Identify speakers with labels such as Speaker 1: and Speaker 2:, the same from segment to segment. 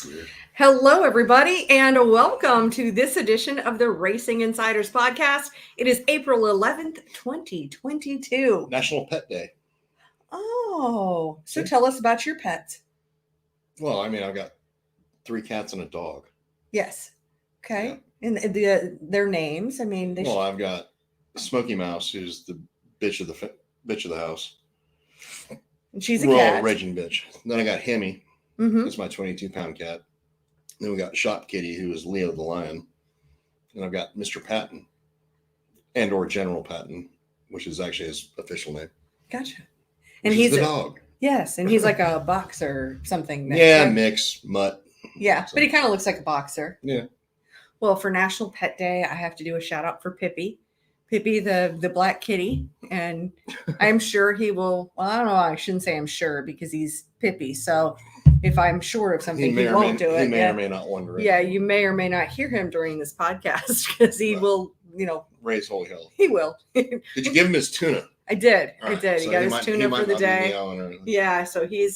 Speaker 1: weird.
Speaker 2: Hello, everybody, and welcome to this edition of the Racing Insiders podcast. It is April 11th, 2022.
Speaker 1: National Pet Day.
Speaker 2: Oh, so
Speaker 1: See?
Speaker 2: tell us about your pets.
Speaker 1: Well, I mean, I've got 3 cats and a dog.
Speaker 2: Yes. Okay. And their names. I mean,
Speaker 1: Well, I've got Smoky Mouse, who's the bitch of the house.
Speaker 2: And she's a
Speaker 1: Royal
Speaker 2: cat.
Speaker 1: raging bitch. Then I got Hemi.
Speaker 2: Mm-hmm.
Speaker 1: That's my 22-pound cat. Then we got Shop Kitty, who is Leo the lion. And I've got Mr. Patton, or General Patton, which is actually his official name.
Speaker 2: Gotcha.
Speaker 1: And he's the dog.
Speaker 2: Yes, and he's like a boxer or something.
Speaker 1: Yeah, mix, mutt.
Speaker 2: Yeah, so. But he kind of looks like a boxer.
Speaker 1: Yeah.
Speaker 2: Well, for National Pet Day, I have to do a shout out for Pippi. Pippi, the black kitty. And I'm sure he will. Well, I don't know. I shouldn't say I'm sure because he's Pippi. So if I'm sure of something, he won't do it.
Speaker 1: He may or may not wonder it.
Speaker 2: Yeah, you may or may not hear him during this podcast because he will,
Speaker 1: raise holy hell.
Speaker 2: He will.
Speaker 1: Did you give him his tuna?
Speaker 2: I did.
Speaker 1: All right.
Speaker 2: I did.
Speaker 1: So
Speaker 2: he got his tuna for the day.
Speaker 1: Yeah,
Speaker 2: so he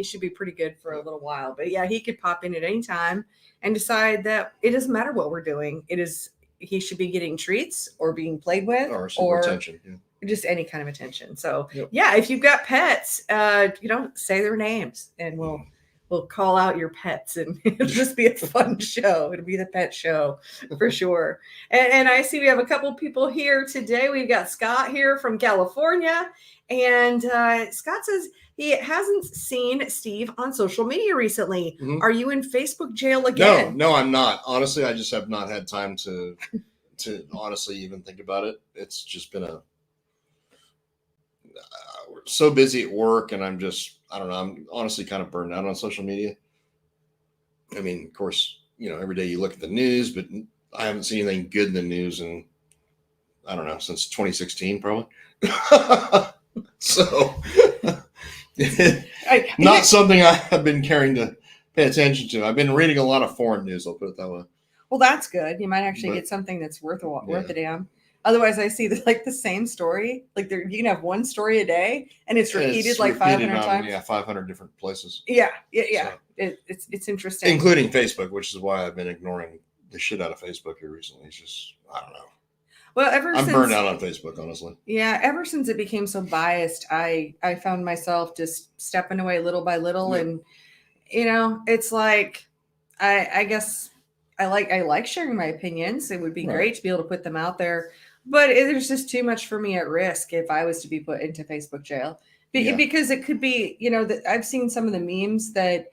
Speaker 2: should be pretty good for a little while. But yeah, he could pop in at any time and decide that it doesn't matter what we're doing. He should be getting treats or being played with
Speaker 1: or attention. Yeah.
Speaker 2: Just any kind of attention. So yeah, if you've got pets, say their names and we'll call out your pets and it'll just be a fun show. It'll be the pet show for sure. And I see we have a couple people here today. We've got Scott here from California. And Scott says he hasn't seen Steve on social media recently. Mm-hmm. Are you in Facebook jail again?
Speaker 1: No, I'm not. Honestly, I just have not had time to honestly even think about it. It's just been we're so busy at work, and I don't know. I'm honestly kind of burned out on social media. I mean, of course, every day you look at the news, but I haven't seen anything good in the news in, I don't know, since 2016, probably. So, not something I have been caring to pay attention to. I've been reading a lot of foreign news, I'll put it that way.
Speaker 2: Well, that's good. You might actually get something that's worth a damn. Otherwise, I see the same story. Like you can have one story a day, and it's repeated 500 times.
Speaker 1: Yeah, 500 different places.
Speaker 2: Yeah.
Speaker 1: So,
Speaker 2: it's interesting,
Speaker 1: including Facebook, which is why I've been ignoring the shit out of Facebook here recently. It's just I don't know.
Speaker 2: Well, I'm
Speaker 1: burned out on Facebook, honestly.
Speaker 2: Yeah, ever since it became so biased, I found myself just stepping away little by little, and it's like I guess I like sharing my opinions. It would be great to be able to put them out there. But there's just too much for me at risk if I was to be put into Facebook jail. Because it could be, I've seen some of the memes that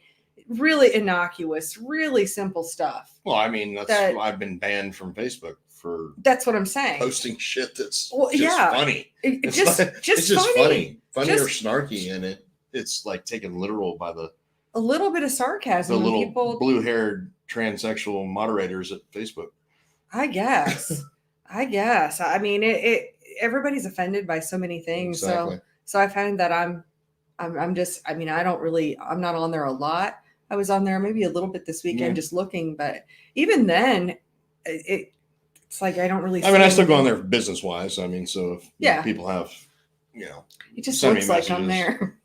Speaker 2: really innocuous, really simple stuff.
Speaker 1: Well, I mean, I've been banned from Facebook for
Speaker 2: that's what I'm saying.
Speaker 1: Posting shit that's funny. It's just funny or snarky, and it's like taken literal by
Speaker 2: a little bit of sarcasm.
Speaker 1: The little blue-haired transsexual moderators at Facebook.
Speaker 2: I guess. I mean, everybody's offended by so many things.
Speaker 1: Exactly.
Speaker 2: So I find that I'm not on there a lot. I was on there maybe a little bit this weekend just looking, but even then it's like I don't really see
Speaker 1: I still go on there business wise. I mean, so if people have,
Speaker 2: it just looks like I'm there.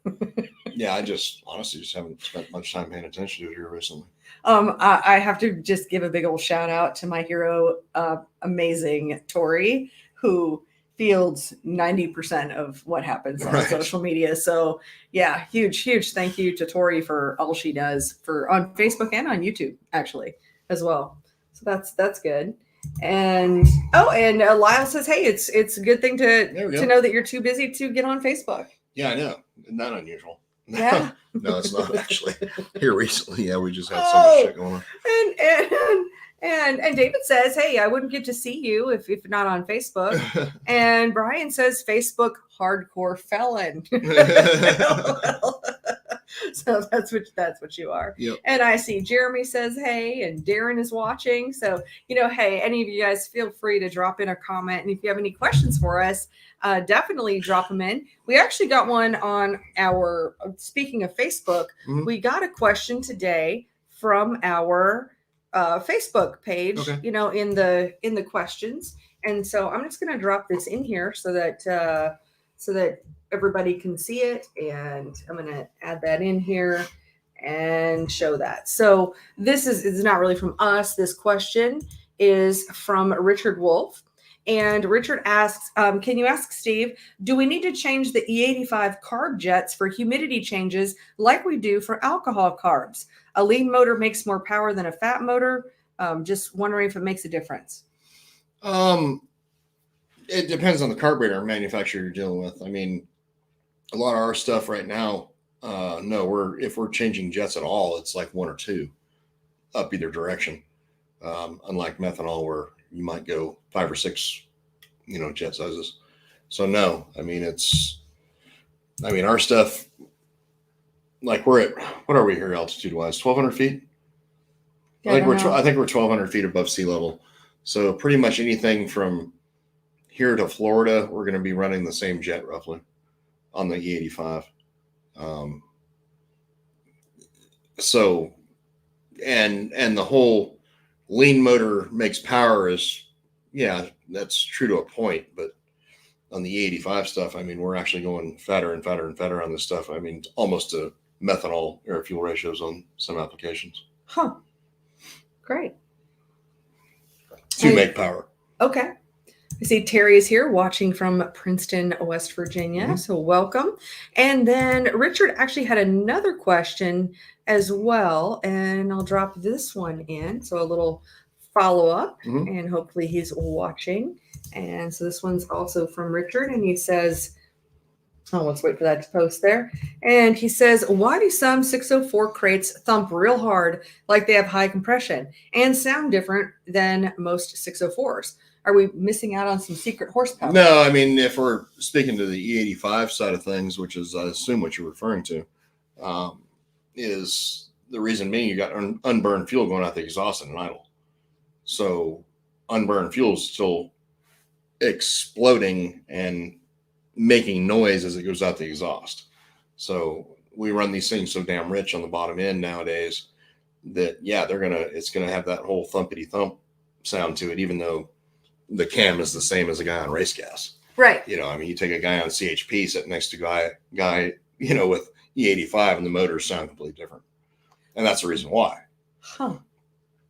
Speaker 1: Yeah, I just honestly haven't spent much time paying attention to it here recently.
Speaker 2: I have to just give a big old shout out to my hero, amazing Tori, who fields 90% of what happens on social media. So yeah, huge thank you to Tori for all she does on Facebook and on YouTube actually as well. So that's good. And Lyle says, hey, it's a good thing to know that you're too busy to get on Facebook.
Speaker 1: Yeah, I know. Not unusual.
Speaker 2: Yeah.
Speaker 1: No, it's not actually. Here recently, we just had so much shit going on.
Speaker 2: And David says, hey, I wouldn't get to see you if not on Facebook. And Brian says, Facebook hardcore felon. So that's what you are.
Speaker 1: Yep.
Speaker 2: And I see Jeremy says, hey, and Darren is watching. So, hey, any of you guys feel free to drop in a comment. And if you have any questions for us, definitely drop them in. We actually got one on speaking of Facebook, we got a question today from our Facebook page, in the questions. And so I'm just going to drop this in here so that everybody can see it. And I'm going to add that in here. and show that. So this is not really from us. This question is from Richard Wolf. And Richard asks, can you ask Steve, do we need to change the E85 carb jets for humidity changes like we do for alcohol carbs? A lean motor makes more power than a fat motor. Just wondering if it makes a difference.
Speaker 1: It depends on the carburetor manufacturer you're dealing with. I mean, a lot of our stuff right now, no, if we're changing jets at all, it's like 1 or 2 up either direction. Unlike methanol, where you might go 5 or 6, jet sizes. So no, I mean, our stuff, like we're at, what are we here altitude wise? 1,200 feet.
Speaker 2: Yeah,
Speaker 1: I think we're 1,200 feet above sea level. So pretty much anything from here to Florida, we're going to be running the same jet roughly on the E85. So, and the whole lean motor makes power is, yeah, that's true to a point. But on the E85 stuff, I mean, we're actually going fatter and fatter and fatter on this stuff. I mean, almost to methanol air fuel ratios on some applications.
Speaker 2: Huh. Great.
Speaker 1: To make power.
Speaker 2: Okay. I see Terry is here watching from Princeton, West Virginia. Mm-hmm. So welcome. And then Richard actually had another question as well. And I'll drop this one in. So a little follow-up. Mm-hmm. And hopefully he's watching. And so this one's also from Richard. And he says, let's wait for that to post there. And he says, why do some 604 crates thump real hard like they have high compression and sound different than most 604s? Are we missing out on some secret horsepower?
Speaker 1: No, I mean, if we're speaking to the E85 side of things, which is, I assume, what you're referring to, is the reason being you got unburned fuel going out the exhaust in an idle. So unburned fuel is still exploding and making noise as it goes out the exhaust. So we run these things so damn rich on the bottom end nowadays that, yeah, it's going to have that whole thumpity thump sound to it, even though the cam is the same as a guy on race gas.
Speaker 2: Right.
Speaker 1: I mean, you take a guy on CHP sitting next to a guy, with E85 and the motors sound completely different. And that's the reason why.
Speaker 2: Huh.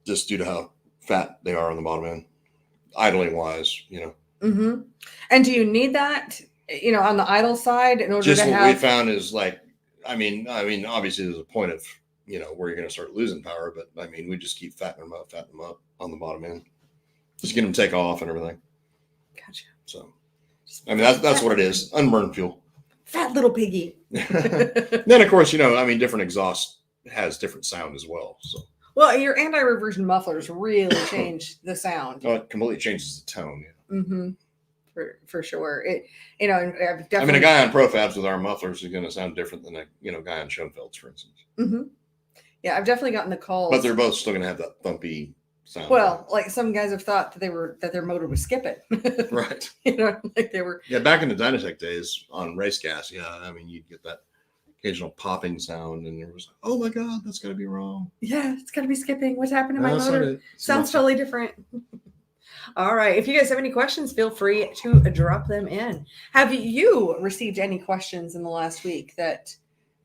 Speaker 1: Just due to how fat they are on the bottom end, idling wise,
Speaker 2: Mm-hmm. And do you need that, on the idle side in order
Speaker 1: just
Speaker 2: to
Speaker 1: what
Speaker 2: have...
Speaker 1: we found is I mean, obviously there's a point of, where you're going to start losing power, but I mean, we just keep fattening them up on the bottom end. Just get them to take off and everything.
Speaker 2: Gotcha.
Speaker 1: So, I mean, that's what it is. Unburned fuel.
Speaker 2: Fat little piggy.
Speaker 1: Then, of course, different exhaust has different sound as well. So,
Speaker 2: well, your anti-reversion mufflers really change the sound.
Speaker 1: Oh, it completely changes the tone. Yeah.
Speaker 2: Mm-hmm. For sure. It,
Speaker 1: I mean, a guy on Profabs with our mufflers is going to sound different than a guy on Schoenfeld's, for instance.
Speaker 2: Mm-hmm. Yeah, I've definitely gotten the calls.
Speaker 1: But they're both still going to have that thumpy sound.
Speaker 2: Well, like some guys have thought that their motor was skipping.
Speaker 1: Right.
Speaker 2: Like they were.
Speaker 1: Yeah, back in the Dynatech days on race gas, yeah, I mean, you'd get that occasional popping sound, and there was, oh my God, that's got to be wrong.
Speaker 2: Yeah, it's got to be skipping. What's happened to my motor? Sounds totally different. All right. If you guys have any questions, feel free to drop them in. Have you received any questions in the last week that,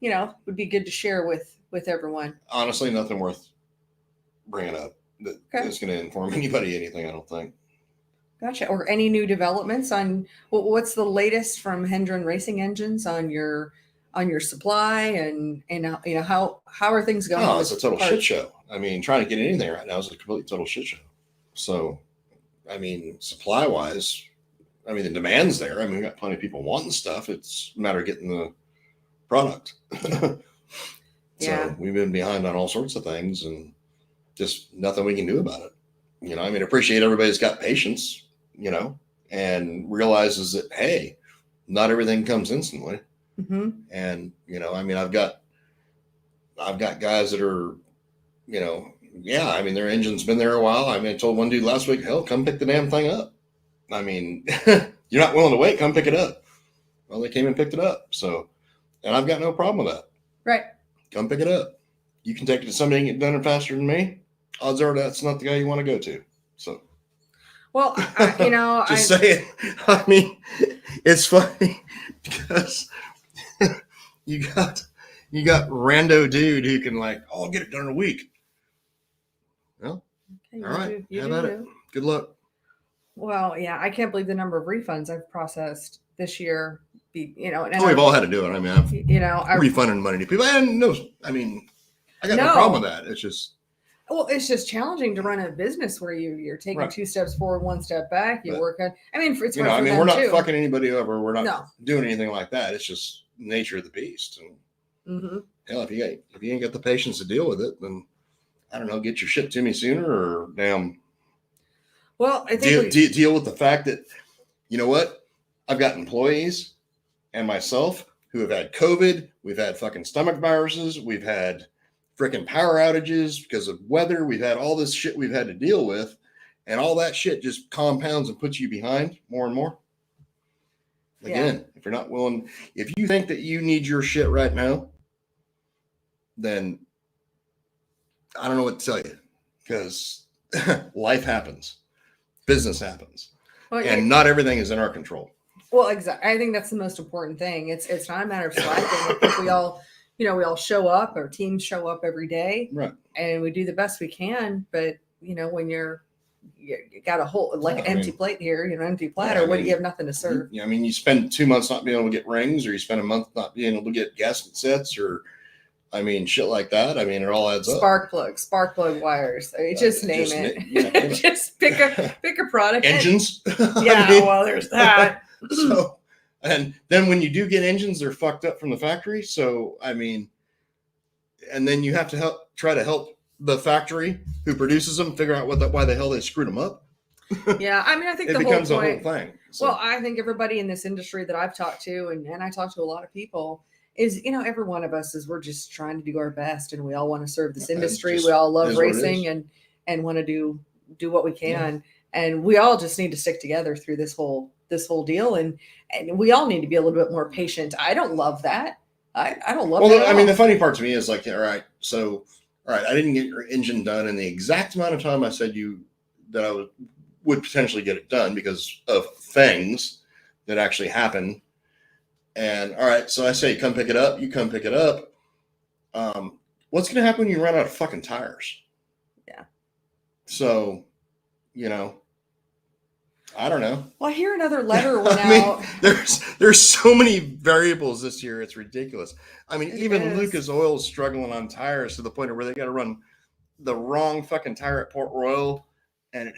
Speaker 2: would be good to share with everyone?
Speaker 1: Honestly, nothing worth bringing up that is going to inform anybody anything, I don't think. Gotcha.
Speaker 2: Or any new developments on what's the latest from Hendron Racing Engines on your supply and how are things going?
Speaker 1: Oh, it's a total shit show. I mean, trying to get anything right now is a complete total shit show. So, I mean, supply wise, I mean, the demand's there. I mean, we've got plenty of people wanting stuff. It's a matter of getting the product.
Speaker 2: Yeah.
Speaker 1: So we've been behind on all sorts of things and just nothing we can do about it. I mean, appreciate everybody's got patience, and realizes that, hey, not everything comes instantly.
Speaker 2: Mm-hmm.
Speaker 1: And, I mean, I've got guys that are, yeah, I mean, their engine's been there a while. I mean, I told one dude last week, hell, come pick the damn thing up. I mean, you're not willing to wait, come pick it up. Well, they came and picked it up. So, and I've got no problem with that.
Speaker 2: Right.
Speaker 1: Come pick it up. You can take it to somebody and get done faster than me. Odds are that's not the guy you want to go to. So,
Speaker 2: well,
Speaker 1: just saying. I mean, it's funny because you got you got rando dude who can like, oh, I'll get it done in a week. Well,
Speaker 2: Okay,
Speaker 1: all right,
Speaker 2: you
Speaker 1: have
Speaker 2: do
Speaker 1: at it. Good luck.
Speaker 2: Well, yeah, I can't believe the number of refunds I've processed this year. And
Speaker 1: We've all had to do it. I mean, I've
Speaker 2: I
Speaker 1: refunded money to people, and no, I mean, I got no problem with that. It's just,
Speaker 2: well, it's just challenging to run a business where you're taking 2 steps forward, 1 step back. You work on. I mean, it's hard for them
Speaker 1: we're not
Speaker 2: too.
Speaker 1: fucking anybody over. We're not doing anything like that. It's just nature of the beast. And hell, if you ain't got the patience to deal with it, then I don't know, get your shit to me sooner, or damn.
Speaker 2: Well, I think
Speaker 1: deal with the fact that, you know what, I've got employees and myself who have had COVID. We've had fucking stomach viruses. We've had freaking power outages because of weather. We've had all this shit we've had to deal with, and all that shit just compounds and puts you behind more and more. Again, if you're not willing, if you think that you need your shit right now, then I don't know what to tell you, because life happens. Business happens, and not everything is in our control.
Speaker 2: Well, exactly. I think that's the most important thing. It's not a matter of slacking. I think we all show up. Our teams show up every day,
Speaker 1: right?
Speaker 2: And we do the best we can. But when you got a whole an empty plate here, empty platter. What do you have nothing to serve?
Speaker 1: I mean, you spend 2 months not being able to get rings, or you spend a month not being able to get gasket sets, or shit like that. I mean, it all adds up.
Speaker 2: Spark plug wires. Just name it. Just pick a product.
Speaker 1: Engines.
Speaker 2: Well, there's that.
Speaker 1: So, and then when you do get engines, they're fucked up from the factory. So, and then you have to try to help the factory who produces them figure out why the hell they screwed them up.
Speaker 2: Yeah, I think
Speaker 1: it becomes a whole thing.
Speaker 2: So. Well, I think everybody in this industry that I've talked to, and I talk to a lot of people, is every one of us we're just trying to do our best, and we all want to serve this industry. We all love racing and want to do what we can, and we all just need to stick together through this whole deal, and we all need to be a little bit more patient. I don't love that. I don't love that.
Speaker 1: Well, the funny part to me is like, all right, I didn't get your engine done in the exact amount of time I said that I would potentially get it done because of things that actually happen. And all right, so I say, come pick it up. You come pick it up. What's going to happen when you run out of fucking tires?
Speaker 2: Yeah.
Speaker 1: So, I don't know.
Speaker 2: Well, I hear another letter went out.
Speaker 1: There's so many variables this year. It's ridiculous. Even Lucas Oil is struggling on tires to the point where they got to run the wrong fucking tire at Port Royal and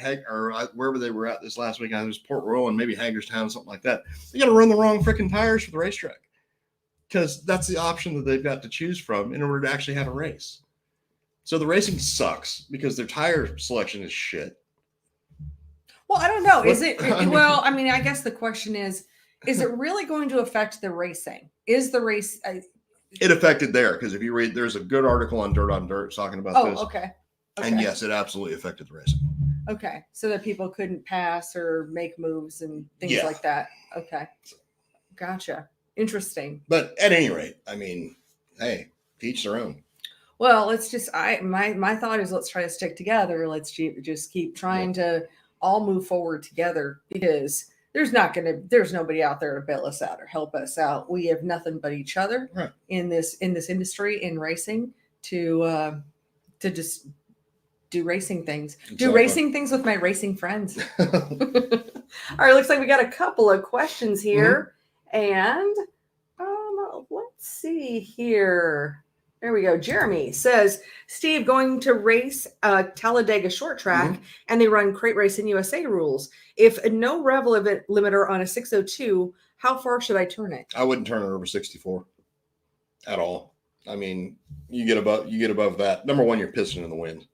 Speaker 1: wherever they were at this last week. I was Port Royal and maybe Hagerstown, something like that. They got to run the wrong freaking tires for the racetrack because that's the option that they've got to choose from in order to actually have a race. So the racing sucks because their tire selection is shit.
Speaker 2: Well, I don't know. Is it? Well, I guess the question is it really going to affect the racing? Is the race?
Speaker 1: It affected there because if you read, there's a good article on Dirt on Dirt talking about this.
Speaker 2: Oh, okay.
Speaker 1: And yes, it absolutely affected the racing.
Speaker 2: Okay, so that people couldn't pass or make moves and things like that. Okay, gotcha. Interesting.
Speaker 1: But at any rate, hey, each their own.
Speaker 2: Well, let's just. My thought is let's try to stick together. Let's just keep trying to all move forward together because there's nobody out there to bail us out or help us out. We have nothing but each other in this industry in racing to just do racing things. Exactly. Do racing things with my racing friends. All right, looks like we got a couple of questions here. And let's see here. There we go. Jeremy says, Steve, going to race Talladega short track, and they run Crate Racing USA rules. If no rev limiter on a 602, how far should I turn it? I wouldn't turn it over 64 at all. You get above that. Number one, you're pissing in the wind.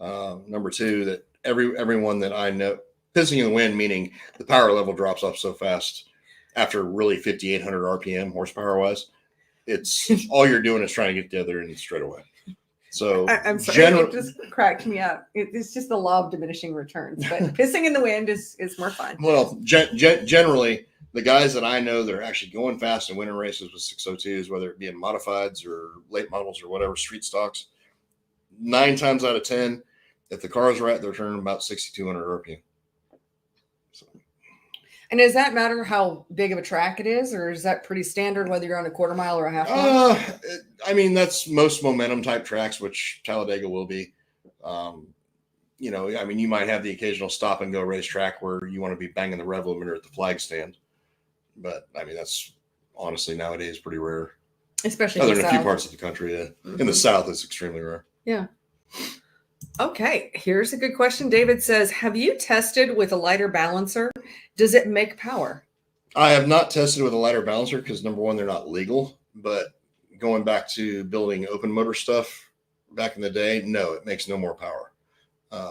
Speaker 2: Number two, that everyone that I know, pissing in the wind, meaning the power level drops off so fast after really 5,800 RPM horsepower wise. It's all you're doing is trying to get the other end straight away. So I'm sorry, it just cracked me up. It's just the law of diminishing returns, but pissing in the wind is more fun.
Speaker 1: Well, generally, the guys that I know that are actually going fast and winning races with 602s, whether it be in modifieds or late models or whatever, street stocks, 9 times out of 10, if the car is right, they're turning about 6,200 RPM. So.
Speaker 2: And does that matter how big of a track it is, or is that pretty standard whether you're on a quarter mile or a half mile?
Speaker 1: I mean, that's most momentum type tracks, which Talladega will be. You know, I mean, you might have the occasional stop and go racetrack where you want to be banging the rev limiter at the flag stand. But I mean, that's honestly nowadays pretty rare.
Speaker 2: Especially
Speaker 1: other
Speaker 2: in the
Speaker 1: than a few
Speaker 2: South.
Speaker 1: parts of the country. Yeah. In the South, it's extremely rare.
Speaker 2: Yeah. Okay, here's a good question. David says, have you tested with a lighter balancer? Does it make power?
Speaker 1: I have not tested with a lighter balancer because, number one, they're not legal. But going back to building open motor stuff back in the day, no, it makes no more power.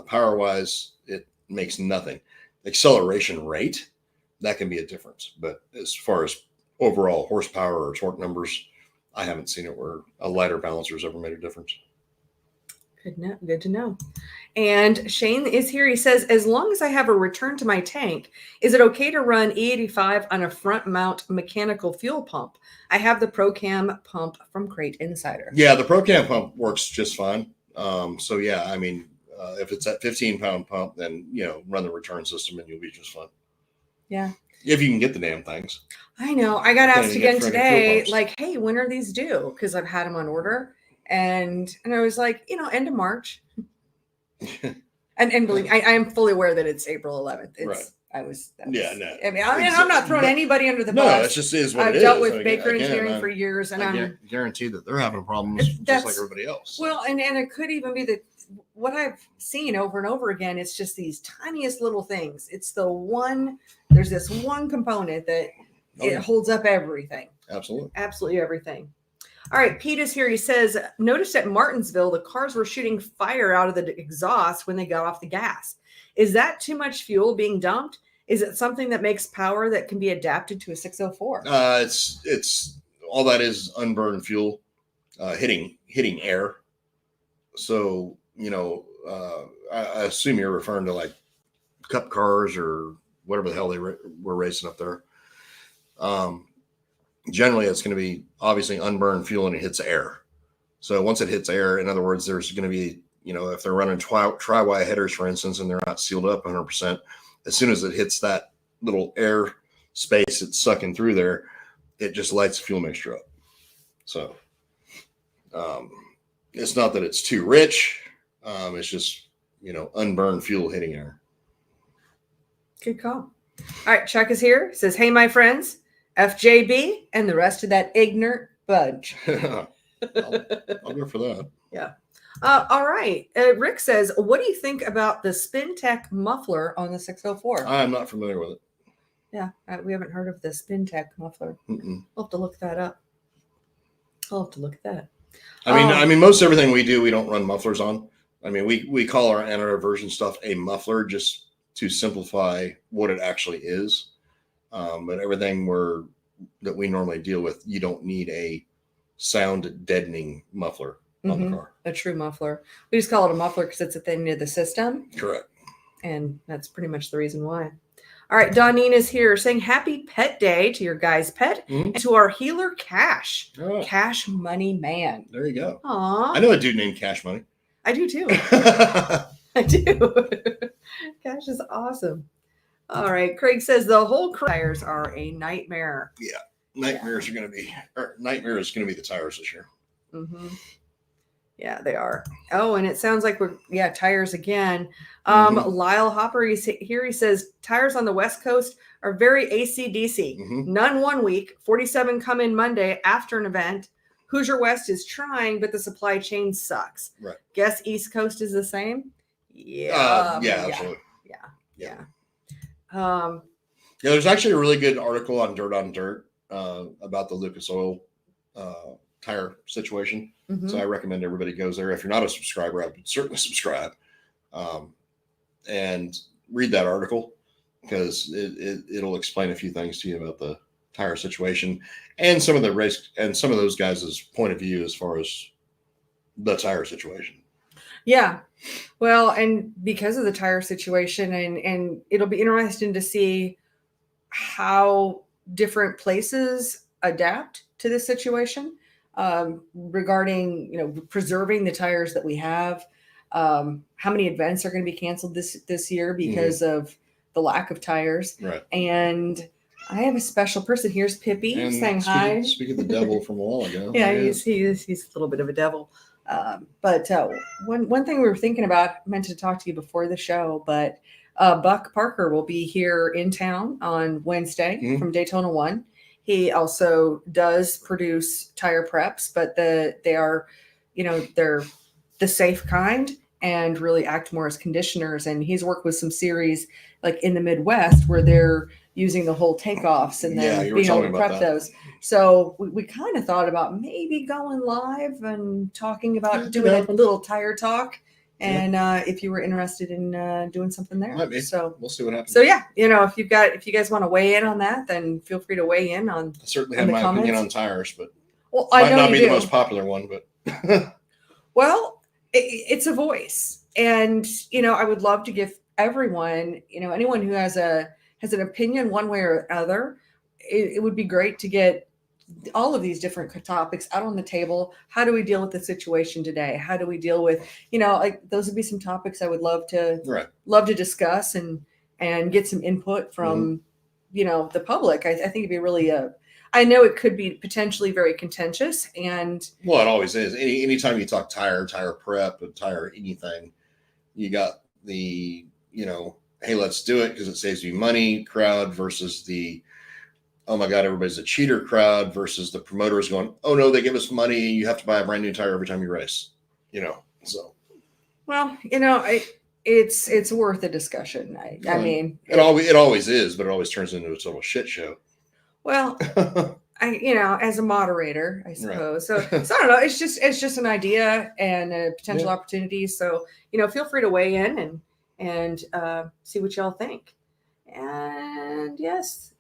Speaker 1: Power-wise, it makes nothing. Acceleration rate, that can be a difference. But as far as overall horsepower or torque numbers, I haven't seen it where a lighter balancer has ever made a difference.
Speaker 2: Good to know. And Shane is here. He says, as long as I have a return to my tank, is it okay to run E85 on a front mount mechanical fuel pump? I have the ProCam pump from Crate Insider.
Speaker 1: Yeah, the ProCam pump works just fine. So yeah, I mean, if it's that 15-pound pump, then, you know, run the return system and you'll be just fine.
Speaker 2: Yeah.
Speaker 1: If you can get the damn things.
Speaker 2: I know. I got asked again today, like, hey, when are these due? Because I've had them on order. And I was like, you know, end of March. and believe me, I am fully aware that it's April 11th. It's,
Speaker 1: right.
Speaker 2: No. I mean, I'm not throwing anybody under the bus.
Speaker 1: No, it just is what
Speaker 2: I've dealt with Baker Engineering for years, and I'm
Speaker 1: guaranteed that they're having problems just like everybody else.
Speaker 2: Well, and it could even be what I've seen over and over again. It's just these tiniest little things. It's there's this one component that it holds up everything. Absolutely everything. All right, Pete is here. He says, noticed at Martinsville, the cars were shooting fire out of the exhaust when they got off the gas. Is that too much fuel being dumped? Is it something that makes power that can be adapted to a 604?
Speaker 1: It's all that is unburned fuel hitting air. So, you know, I assume you're referring to like cup cars or whatever the hell they were racing up there. Generally, it's going to be obviously unburned fuel and it hits air. So once it hits air, in other words, there's going to be, you know, if they're running tri-Y headers, for instance, and they're not sealed up 100%, as soon as it hits that little air space it's sucking through there, it just lights the fuel mixture up. So it's not that it's too rich. It's just, you know, unburned fuel hitting air.
Speaker 2: Good call. All right, Chuck is here. He says, hey, my friends, FJB and the rest of that ignorant bunch.
Speaker 1: I'll go for that.
Speaker 2: Yeah. All right. Rick says, what do you think about the Spintec muffler on the 604?
Speaker 1: I'm not familiar with it.
Speaker 2: Yeah, we haven't heard of the Spintec muffler. We'll have to look that up. I'll have to look at that.
Speaker 1: I mean, most everything we do, we don't run mufflers on. I mean, we call our anti-reversion stuff a muffler just to simplify what it actually is. But everything that we normally deal with, you don't need a sound deadening muffler on the car.
Speaker 2: A true muffler. We just call it a muffler because it's at the end of the system.
Speaker 1: Correct.
Speaker 2: And that's pretty much the reason why. All right, Donine is here saying happy pet day to your guy's pet and to our healer Cash. Oh. Cash Money Man.
Speaker 1: There you go.
Speaker 2: Aw.
Speaker 1: I know a dude named Cash Money.
Speaker 2: I do too. I do. Cash is awesome. All right. Craig says the whole tires are a nightmare.
Speaker 1: Yeah. Nightmare is going to be the tires this year.
Speaker 2: Yeah, they are. Oh, and it sounds like tires again. Lyle Hopper is here. He says tires on the West Coast are very AC/DC. None 1 week, 47 come in Monday after an event. Hoosier West is trying, but the supply chain sucks.
Speaker 1: Right.
Speaker 2: Guess East Coast is the same.
Speaker 1: Yeah. Absolutely.
Speaker 2: Yeah.
Speaker 1: There's actually a really good article on Dirt on Dirt about the Lucas Oil tire situation. So I recommend everybody goes there. If you're not a subscriber, I would certainly subscribe and read that article because it'll explain a few things to you about the tire situation and some of the race and some of those guys' point of view as far as the tire situation.
Speaker 2: Yeah. Well, and because of the tire situation and it'll be interesting to see how different places adapt to this situation regarding, preserving the tires that we have. How many events are going to be canceled this year because of the lack of tires.
Speaker 1: Right.
Speaker 2: And I have a special person. Here's Pippi saying hi.
Speaker 1: Speaking of the devil from a while ago.
Speaker 2: Yeah, he's a little bit of a devil. But one thing we were thinking about, meant to talk to you before the show, but Buck Parker will be here in town on Wednesday from Daytona 1. He also does produce tire preps, but they are, they're the safe kind and really act more as conditioners. And he's worked with some series like in the Midwest where they're using the whole takeoffs and then being able to prep those. So we kind of thought about maybe going live and talking about doing a little tire talk. And if you were interested in doing something there, so
Speaker 1: we'll see what happens.
Speaker 2: So yeah, if you guys want to weigh in on that, then feel free to weigh in on.
Speaker 1: I certainly have my opinion on tires, but
Speaker 2: I
Speaker 1: might not be the most popular one, but
Speaker 2: well, it's a voice, and I would love to give everyone, anyone who has an opinion one way or other, it would be great to get all of these different topics out on the table. How do we deal with the situation today? How do we deal with, like those would be some topics I would love to discuss and get some input from, the public. I think it'd be really I know it could be potentially very contentious and.
Speaker 1: Well, it always is. Anytime you talk tire prep, tire anything, you got the, hey, let's do it because it saves you money crowd versus the, oh my God, everybody's a cheater crowd versus the promoters going, oh no, they give us money. You have to buy a brand new tire every time you race, so. Well,
Speaker 2: it's worth a discussion. I mean,
Speaker 1: it always is, but it always turns into a total shit show.
Speaker 2: Well, as a moderator, I suppose. Right. So I don't know. It's just an idea and a potential opportunity. So, feel free to weigh in and see what y'all think. And yes.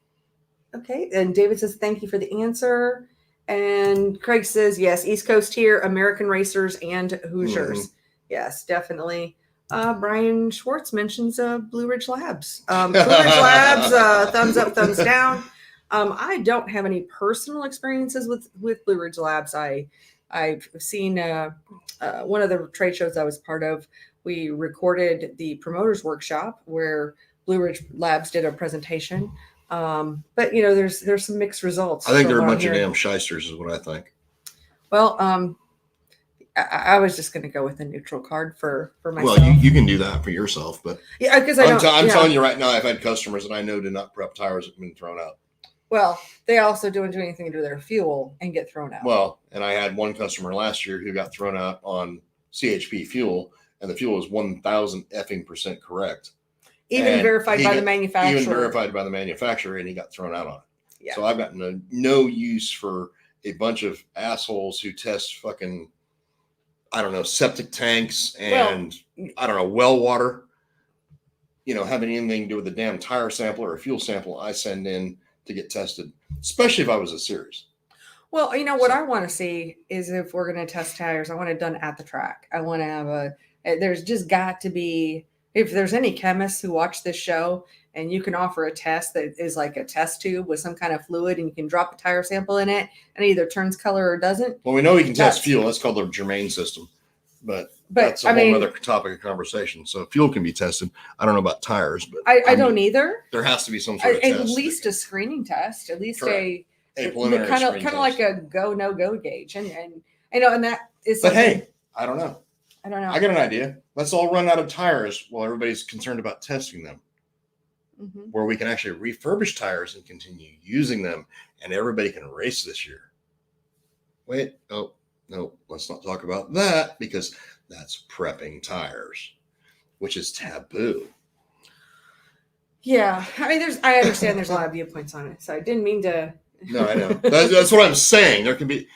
Speaker 2: Okay. And David says, thank you for the answer. And Craig says, yes, East Coast here, American racers and Hoosiers. Mm-hmm. Yes, definitely. Brian Schwarz mentions Blue Ridge Labs. Blue Ridge Labs, thumbs up, thumbs down. I don't have any personal experiences with Blue Ridge Labs. I've seen one of the trade shows I was part of. We recorded the promoters workshop where Blue Ridge Labs did a presentation. But there's some mixed results.
Speaker 1: I think they're a bunch of damn shysters is what I think.
Speaker 2: Well, I was just going to go with a neutral card for myself.
Speaker 1: Well, you can do that for yourself, but
Speaker 2: yeah, because I'm
Speaker 1: telling you right now, I've had customers that I know did not prep tires that have been thrown out.
Speaker 2: Well, they also don't do anything to do with their fuel and get thrown out.
Speaker 1: Well, and I had one customer last year who got thrown out on CHP fuel, and the fuel was 1,000% correct.
Speaker 2: Even verified by the manufacturer.
Speaker 1: Even verified by the manufacturer, and he got thrown out on it. Yeah. So I've got no use for a bunch of assholes who test fucking, I don't know, septic tanks and well water. Having anything to do with the damn tire sample or a fuel sample I send in to get tested, especially if I was a series.
Speaker 2: Well, what I want to see is if we're going to test tires, I want it done at the track. I want to have there's just got to be, if there's any chemists who watch this show and you can offer a test that is like a test tube with some kind of fluid and you can drop a tire sample in it and it either turns color or doesn't.
Speaker 1: Well, we know we can test fuel. That's called the germane system, but that's a whole other topic of conversation. So fuel can be tested. I don't know about tires, but
Speaker 2: I don't either.
Speaker 1: There has to be some sort of
Speaker 2: test.
Speaker 1: At
Speaker 2: least a screening test, at least
Speaker 1: a preliminary
Speaker 2: kind of like a go, no go gauge. And that is,
Speaker 1: but hey, I don't know. I got an idea. Let's all run out of tires while everybody's concerned about testing them. Mm-hmm. Where we can actually refurbish tires and continue using them, and everybody can race this year. Wait, no, let's not talk about that because that's prepping tires, which is taboo.
Speaker 2: Yeah, I understand there's a lot of viewpoints on it, so I didn't mean to.
Speaker 1: No, I know. That's what I'm saying. There can be,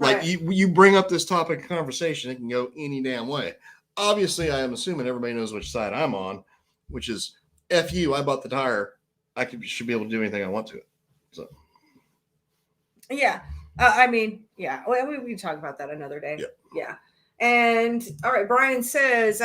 Speaker 1: like, you bring up this topic of conversation, it can go any damn way. Obviously, I am assuming everybody knows which side I'm on, which is F you, I bought the tire. Should be able to do anything I want to it. So.
Speaker 2: Yeah. Well, we can talk about that another day. Yeah. And all right, Brian says,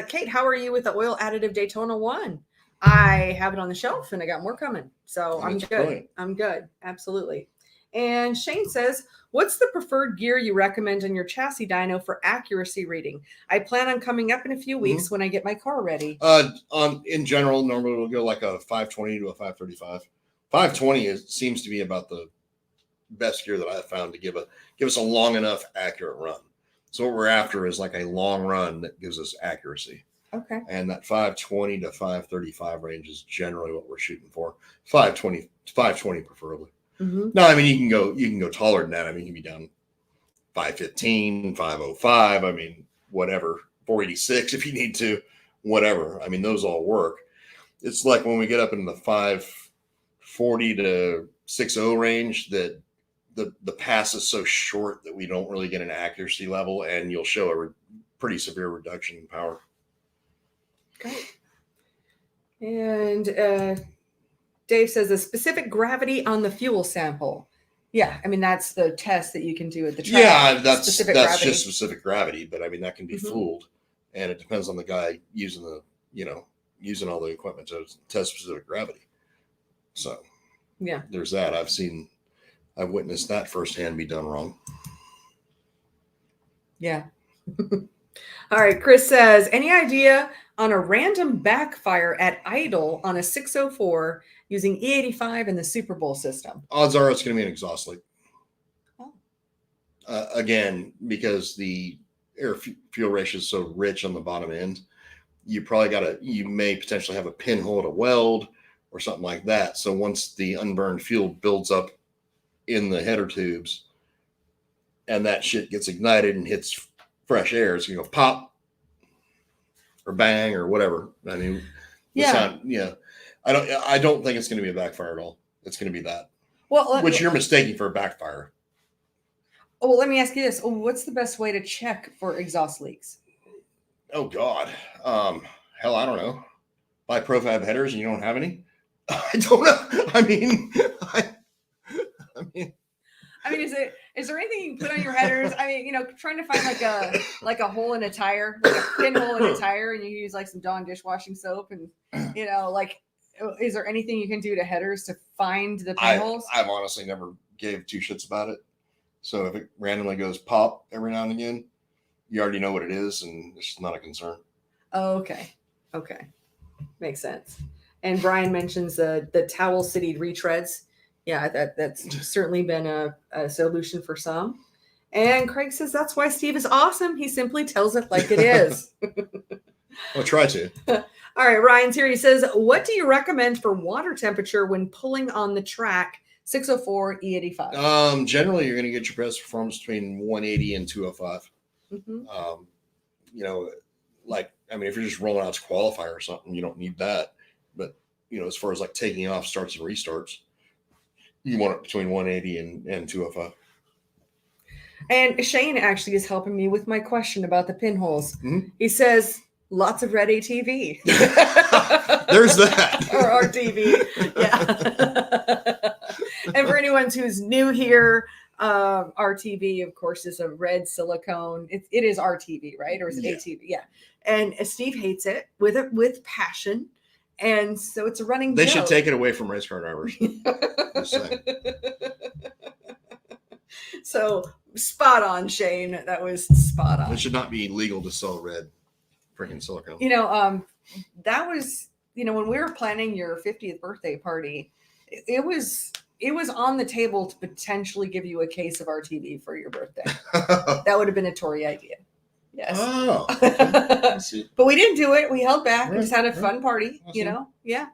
Speaker 2: Kate, how are you with the oil additive Daytona 1? I have it on the shelf and I got more coming. So I'm good. Brilliant. I'm good. Absolutely. And Shane says, what's the preferred gear you recommend on your chassis dyno for accuracy reading? I plan on coming up in a few weeks when I get my car ready.
Speaker 1: In general, normally we'll go like a 520 to a 535. 520 seems to be about the best gear that I've found to give us a long enough accurate run. So what we're after is like a long run that gives us accuracy.
Speaker 2: Okay.
Speaker 1: And that 520 to 535 range is generally what we're shooting for. 520 preferably.
Speaker 2: Mm-hmm.
Speaker 1: No, I mean you can go taller than that. I mean you can be down 515, 505. I mean whatever, 486 if you need to, whatever. I mean those all work. It's like when we get up into the 540 to 60 range that the pass is so short that we don't really get an accuracy level, and you'll show a pretty severe reduction in power.
Speaker 2: Great. And Dave says a specific gravity on the fuel sample. Yeah, I mean that's the test that you can do at the track.
Speaker 1: Yeah, that's
Speaker 2: gravity.
Speaker 1: Just specific gravity, but I mean that can be fooled, and it depends on the guy using using all the equipment to test specific gravity. So
Speaker 2: yeah,
Speaker 1: there's that. I've witnessed that firsthand be done wrong.
Speaker 2: Yeah. All right. Chris says, any idea on a random backfire at idle on a 604 using E85 and the Super Bowl system?
Speaker 1: Odds are it's going to be an exhaust leak.
Speaker 2: Oh.
Speaker 1: Again, because the air fuel ratio is so rich on the bottom end, you may potentially have a pinhole at a weld or something like that. So once the unburned fuel builds up in the header tubes and that shit gets ignited and hits fresh air, it's going to go pop or bang or whatever. I mean, I don't think it's going to be a backfire at all. It's going to be that.
Speaker 2: Well,
Speaker 1: which you're mistaking for a backfire.
Speaker 2: Oh, well, let me ask you this. What's the best way to check for exhaust leaks?
Speaker 1: Oh God. Hell, I don't know. Buy profab headers and you don't have any? I don't know. I mean,
Speaker 2: is there anything you can put on your headers? I mean, trying to find like a hole in a tire, like a pinhole in a tire, and you use like some Dawn dishwashing soap, and is there anything you can do to headers to find the pinholes?
Speaker 1: I've honestly never gave two shits about it. So if it randomly goes pop every now and again, you already know what it is, and it's not a concern.
Speaker 2: Oh, okay. Makes sense. And Brian mentions the towel city retreads. Yeah, that's certainly been a solution for some. And Craig says that's why Steve is awesome. He simply tells it like it is.
Speaker 1: I'll try to.
Speaker 2: All right, Ryan's here. He says, what do you recommend for water temperature when pulling on the track 604 E85?
Speaker 1: Generally, you're going to get your best performance between 180 and 205.
Speaker 2: Mm-hmm.
Speaker 1: If you're just rolling out to qualifier or something, you don't need that. But, as far as like taking off starts and restarts, you want it between 180 and 205.
Speaker 2: And Shane actually is helping me with my question about the pinholes.
Speaker 1: Mm-hmm.
Speaker 2: He says, lots of red ATV.
Speaker 1: There's that.
Speaker 2: Or RTV. Yeah. And for anyone who's new here, RTV, of course, is a red silicone. It is RTV, right? Or is it ATV? Yeah. And Steve hates it with passion. And so it's a running joke.
Speaker 1: They should take it away from race car drivers. Just saying.
Speaker 2: So spot on, Shane. That was spot on.
Speaker 1: It should not be legal to sell red freaking silicone.
Speaker 2: That was, when we were planning your 50th birthday party, it was on the table to potentially give you a case of RTV for your birthday. That would have been a Tory idea. Yes.
Speaker 1: Oh. I see.
Speaker 2: But we didn't do it. We held back.
Speaker 1: Right,
Speaker 2: we just had a fun party, Yeah. Yeah.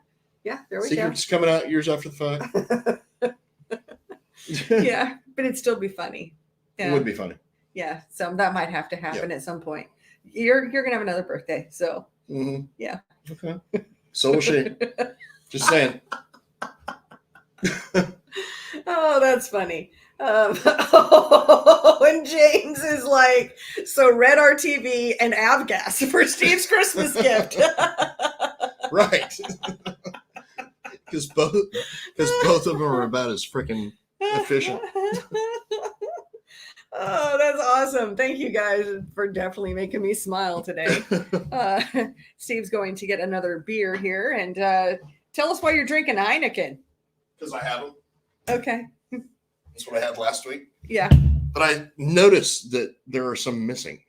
Speaker 2: There we go.
Speaker 1: Secret's coming out years after the fact.
Speaker 2: Yeah. But it'd still be funny. Yeah.
Speaker 1: It would be funny.
Speaker 2: Yeah. So that might have to happen at some point. You're going to have another birthday. So, yeah.
Speaker 1: Okay. So will she. Just saying.
Speaker 2: Oh, that's funny. And James is like, so red RTV and avgas for Steve's Christmas gift.
Speaker 1: Right. Because both of them are about as freaking efficient.
Speaker 2: Oh, that's awesome. Thank you guys for definitely making me smile today. Steve's going to get another beer here, and tell us why you're drinking Heineken.
Speaker 1: Because I have them.
Speaker 2: Okay.
Speaker 1: That's what I had last week.
Speaker 2: Yeah.
Speaker 1: But I noticed that there are some missing.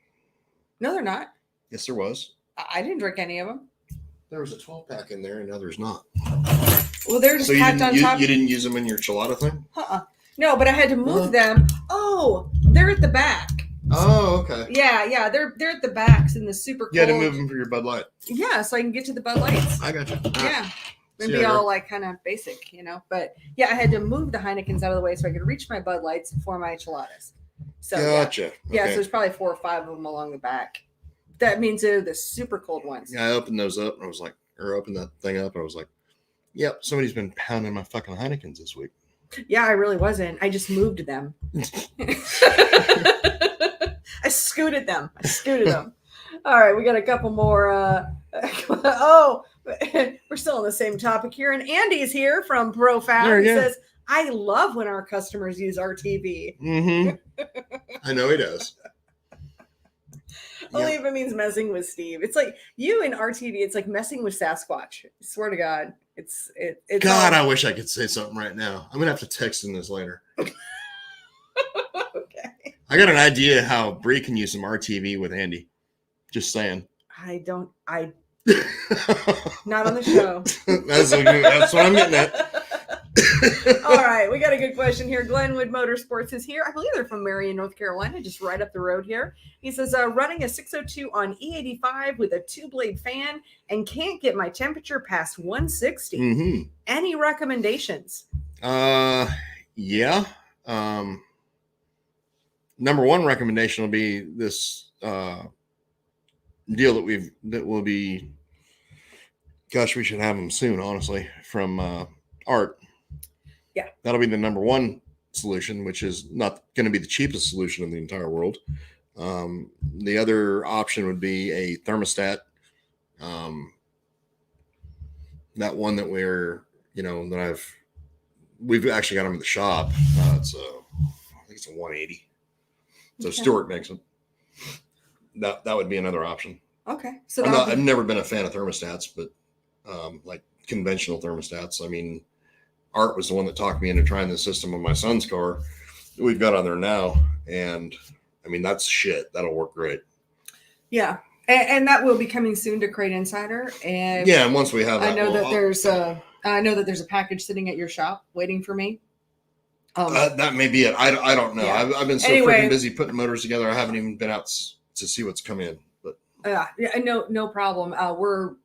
Speaker 2: No, they're not.
Speaker 1: Yes, there was.
Speaker 2: I didn't drink any of them.
Speaker 1: There was a 12-pack in there, and now there's not.
Speaker 2: Well, they're just packed on top.
Speaker 1: You didn't use them in your chilada thing?
Speaker 2: No, but I had to move them. Oh, they're at the back.
Speaker 1: Oh, okay.
Speaker 2: Yeah, they're at the backs in the super cold.
Speaker 1: You had to move them for your Bud Light.
Speaker 2: Yeah, so I can get to the Bud Lights.
Speaker 1: I got you.
Speaker 2: Yeah. And be all like kind of basic, you know. But yeah, I had to move the Heinekens out of the way so I could reach my Bud Lights for my chiladas. So
Speaker 1: gotcha.
Speaker 2: Yeah, so there's probably 4 or 5 of them along the back. That means they're the super cold ones.
Speaker 1: Yeah, I opened those up and I was like, or opened that thing up and I was like, yep, somebody's been pounding my fucking Heinekens this week.
Speaker 2: Yeah, I really wasn't. I just moved them. I scooted them. All right, we got a couple more. We're still on the same topic here. And Andy's here from ProFab. He says, I love when our customers use RTV.
Speaker 1: Mm-hmm. I know he does.
Speaker 2: Only if it means messing with Steve. It's like you and RTV, it's like messing with Sasquatch. I swear to God. It's
Speaker 1: God, I wish I could say something right now. I'm gonna have to text him this later.
Speaker 2: Okay.
Speaker 1: I got an idea how Bree can use some RTV with Andy. Just saying.
Speaker 2: Not on the show.
Speaker 1: That's what I'm getting at.
Speaker 2: All right, we got a good question here. Glenwood Motorsports is here. I believe they're from Marion, North Carolina, just right up the road here. He says, running a 602 on E85 with a 2-blade fan and can't get my temperature past 160.
Speaker 1: Mm-hmm.
Speaker 2: Any recommendations?
Speaker 1: Yeah. Number one recommendation will be this deal that will be, gosh, we should have them soon, honestly, from Art.
Speaker 2: Yeah.
Speaker 1: That'll be the number one solution, which is not going to be the cheapest solution in the entire world. The other option would be a thermostat. That one that we've actually got them at the shop. I think it's a 180. So okay. Stuart makes them. That would be another option.
Speaker 2: Okay. So
Speaker 1: I've never been a fan of thermostats, but like conventional thermostats. I mean, Art was the one that talked me into trying the system on my son's car that we've got on there now. And I mean, that's shit. That'll work great.
Speaker 2: Yeah. And that will be coming soon to Crate Insider. And
Speaker 1: yeah, and once we have that,
Speaker 2: I know that there's a package sitting at your shop waiting for me.
Speaker 1: That may be it. I don't know. Yeah. I've been so freaking busy putting motors together. I haven't even been out to see what's come in. But
Speaker 2: no problem.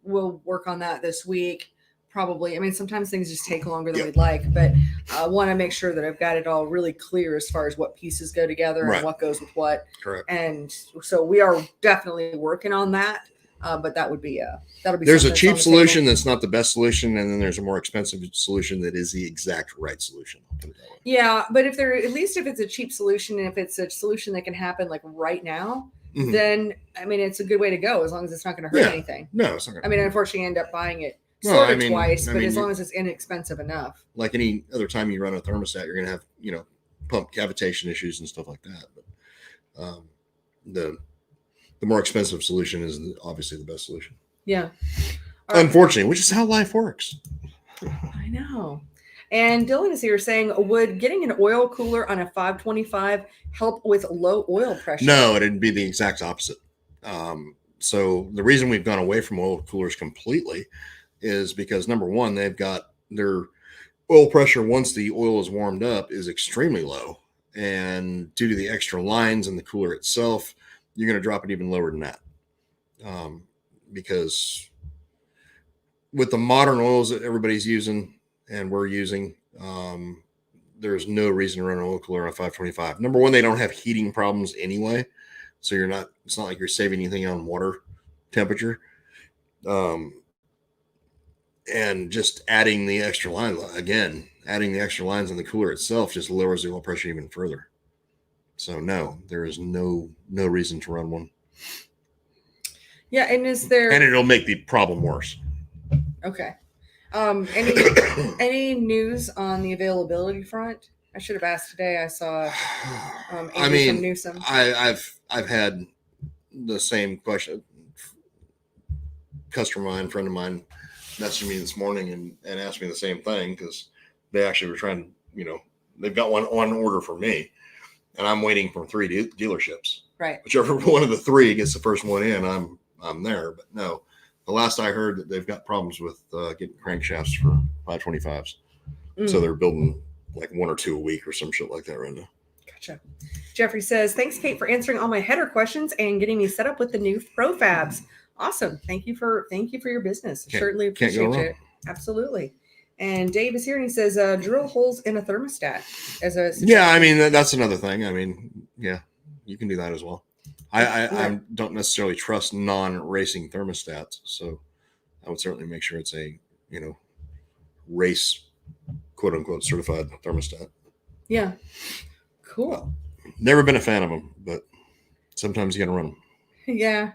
Speaker 2: We'll work on that this week. Probably. I mean, sometimes things just take longer than we'd like, but I want to make sure that I've got it all really clear as far as what pieces go together and what goes with what.
Speaker 1: Correct.
Speaker 2: And so we are definitely working on that. But that'll be.
Speaker 1: There's a cheap solution that's not the best solution, and then there's a more expensive solution that is the exact right solution.
Speaker 2: Yeah, but at least if it's a cheap solution, and if it's a solution that can happen like right now, mm-hmm. then I mean it's a good way to go as long as it's not going to hurt anything.
Speaker 1: No, it's not going to.
Speaker 2: I mean, unfortunately, you end up buying it. Twice, but as long as it's inexpensive enough.
Speaker 1: Like any other time you run a thermostat, you're going to have, pump cavitation issues and stuff like that. But the more expensive solution is obviously the best solution.
Speaker 2: Yeah.
Speaker 1: Unfortunately, which is how life works.
Speaker 2: I know. And Dylan is here saying, would getting an oil cooler on a 525 help with low oil pressure?
Speaker 1: No, it'd be the exact opposite. So the reason we've gone away from oil coolers completely is because number one, they've got their oil pressure once the oil is warmed up is extremely low. And due to the extra lines in the cooler itself, you're going to drop it even lower than that. Because with the modern oils that everybody's using and we're using, there's no reason to run an oil cooler on a 525. Number one, they don't have heating problems anyway. So it's not like you're saving anything on water temperature. And just adding the extra lines in the cooler itself just lowers the oil pressure even further. So no, there is no reason to run one.
Speaker 2: Yeah. And
Speaker 1: it'll make the problem worse.
Speaker 2: Okay. Any news on the availability front? I should have asked today. I saw Andy from Newsom.
Speaker 1: I've had the same question. Friend of mine messaged me this morning and asked me the same thing because they actually were trying to, they've got one on order for me, and I'm waiting for 3 dealerships.
Speaker 2: Right.
Speaker 1: Whichever one of the 3 gets the first one in, I'm there. But no, the last I heard that they've got problems with getting crankshafts for 525s. So they're building like 1 or 2 a week or some shit like that right now.
Speaker 2: Gotcha. Jeffrey says, thanks, Kate, for answering all my header questions and getting me set up with the new Profabs. Awesome. Thank you for your business. Certainly appreciate it. Absolutely. And Dave is here and he says, drill holes in a thermostat as a suggestion.
Speaker 1: Yeah, I mean, that's another thing. I mean, yeah, you can do that as well. I don't necessarily trust non-racing thermostats, so I would certainly make sure it's a, race, quote unquote, certified thermostat.
Speaker 2: Yeah. Cool.
Speaker 1: Never been a fan of them, but sometimes you got to run them.
Speaker 2: Yeah.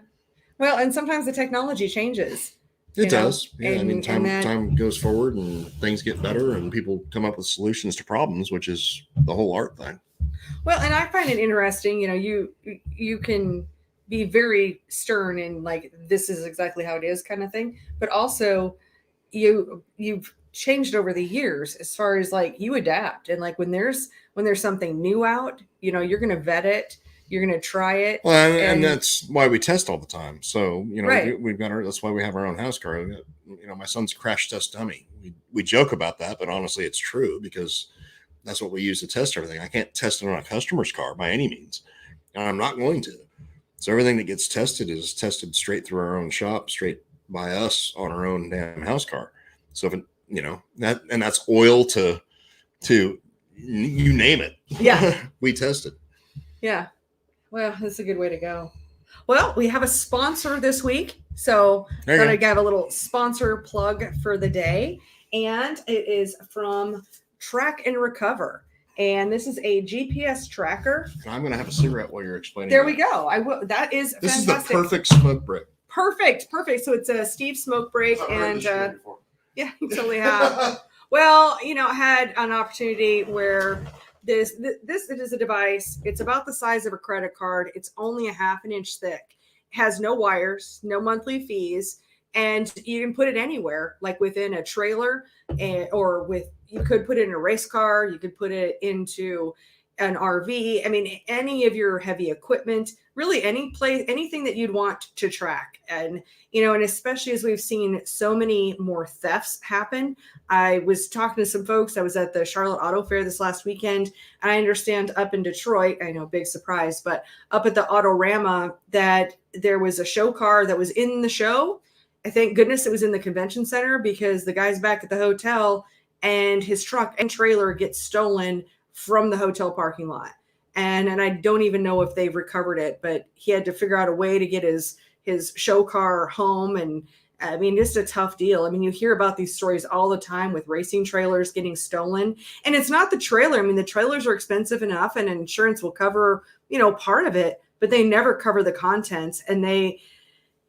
Speaker 2: Well, and sometimes the technology changes.
Speaker 1: It does. Yeah. And, I mean, time goes forward and things get better and people come up with solutions to problems, which is the whole art thing.
Speaker 2: Well, and I find it interesting, you can be very stern and like, this is exactly how it is kind of thing. But also you've changed over the years as far as like you adapt. And like when there's something new out, you're going to vet it. You're going to try it.
Speaker 1: Well, and that's why we test all the time. So,
Speaker 2: right.
Speaker 1: we've got that's why we have our own house car. My son's a crash test dummy. We joke about that, but honestly, it's true because that's what we use to test everything. I can't test it on a customer's car by any means, and I'm not going to. So everything that gets tested is tested straight through our own shop, straight by us on our own damn house car. So if that's oil to you name it.
Speaker 2: Yeah.
Speaker 1: We test it.
Speaker 2: Yeah. Well, that's a good way to go. Well, we have a sponsor this week. So I'm going to have a little sponsor plug for the day. And it is from Track and Recover. And this is a GPS tracker.
Speaker 1: I'm going to have a cigarette while you're explaining.
Speaker 2: There we go. I will. That is
Speaker 1: this
Speaker 2: fantastic.
Speaker 1: Is the perfect smoke break.
Speaker 2: Perfect. So it's a Steve smoke break. And yeah, you totally have. Well, I had an opportunity where this is a device. It's about the size of a credit card. It's only a half an inch thick. It has no wires, no monthly fees, and you can put it anywhere, like within a trailer, you could put it in a race car. You could put it into an RV. I mean, any of your heavy equipment, really anything that you'd want to track. And, and especially as we've seen so many more thefts happen. I was talking to some folks. I was at the Charlotte Auto Fair this last weekend. And I understand up in Detroit, I know, big surprise, but up at the Autorama that there was a show car that was in the show. I thank goodness it was in the convention center because the guy's back at the hotel and his truck and trailer gets stolen from the hotel parking lot. And I don't even know if they've recovered it, but he had to figure out a way to get his show car home. And I mean, just a tough deal. I mean, you hear about these stories all the time with racing trailers getting stolen. And it's not the trailer. I mean, the trailers are expensive enough and insurance will cover, part of it, but they never cover the contents. And they,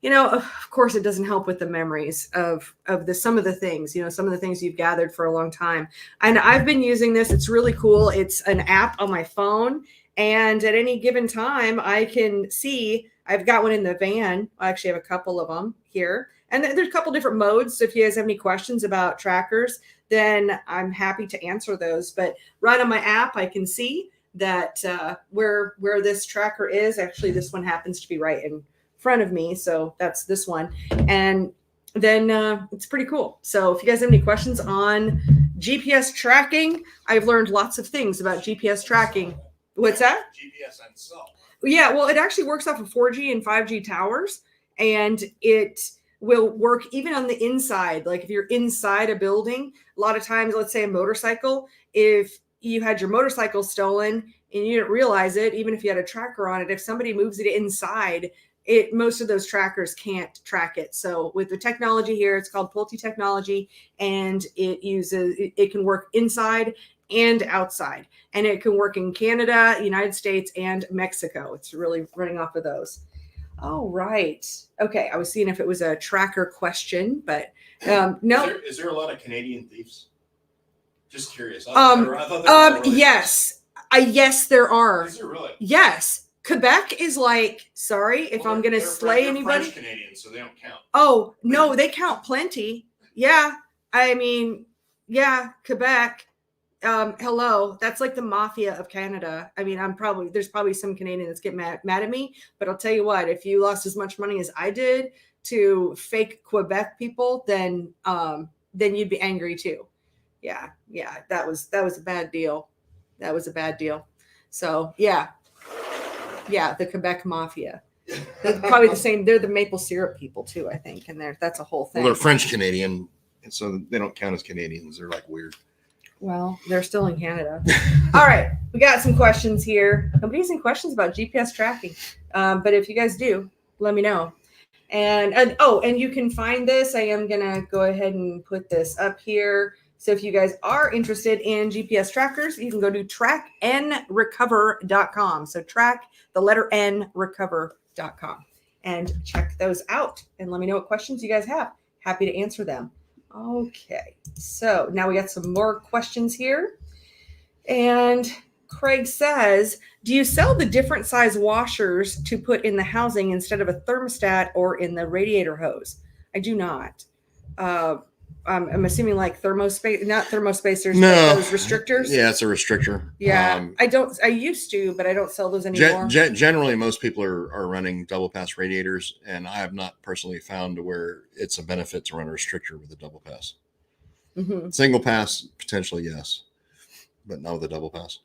Speaker 2: of course, it doesn't help with the memories of some of the things, some of the things you've gathered for a long time. And I've been using this. It's really cool. It's an app on my phone. And at any given time, I can see, I've got one in the van. I actually have a couple of them here. And there's a couple different modes. So if you guys have any questions about trackers, then I'm happy to answer those. But right on my app, I can see that where this tracker is. Actually, this one happens to be right in front of me. So that's this one. And then it's pretty cool. So if you guys have any questions on GPS tracking, I've learned lots of things about GPS tracking. What's that?
Speaker 1: GPS and cell.
Speaker 2: Yeah, well, it actually works off of 4G and 5G towers, and it will work even on the inside. Like if you're inside a building, a lot of times, let's say a motorcycle, if you had your motorcycle stolen and you didn't realize it, even if you had a tracker on it, if somebody moves it inside, most of those trackers can't track it. So with the technology here, it's called Pulte technology, and it can work inside and outside, and it can work in Canada, United States, and Mexico. It's really running off of those. All right. Okay. I was seeing if it was a tracker question, but no.
Speaker 1: Is there a lot of Canadian thieves? Just curious.
Speaker 2: Yes. Yes, there are.
Speaker 1: Is there really?
Speaker 2: Yes. Quebec is like, sorry if I'm going to slay anybody.
Speaker 1: French Canadians, so they don't count.
Speaker 2: Oh, no, they count plenty. Yeah. I mean, yeah, Quebec. Hello, that's like the mafia of Canada. I mean, there's probably some Canadian that's getting mad at me, but I'll tell you what, if you lost as much money as I did to fake Quebec people, then you'd be angry too. Yeah, that was a bad deal. That was a bad deal. So yeah, the Quebec mafia. They're probably the same. They're the maple syrup people too, I think, and that's a whole thing.
Speaker 1: Well, they're French Canadian, and so they don't count as Canadians. They're like weird.
Speaker 2: Well, they're still in Canada. All right, we got some questions here. Nobody has any questions about GPS tracking, but if you guys do, let me know. And you can find this. I am gonna go ahead and put this up here. So if you guys are interested in GPS trackers, you can go to tracknrecover.com. So track the letter N recover.com and check those out. And let me know what questions you guys have. Happy to answer them. Okay, so now we got some more questions here. And Craig says, do you sell the different size washers to put in the housing instead of a thermostat or in the radiator hose? I do not. I'm assuming like thermospace, not thermospacers, but those restrictors.
Speaker 1: Yeah, it's a restrictor.
Speaker 2: Yeah, I used to, but I don't sell those anymore.
Speaker 1: Generally, most people are running double pass radiators, and I have not personally found to where it's a benefit to run a restrictor with a double pass. Mm-hmm. Single pass, potentially, yes, but not with a double pass.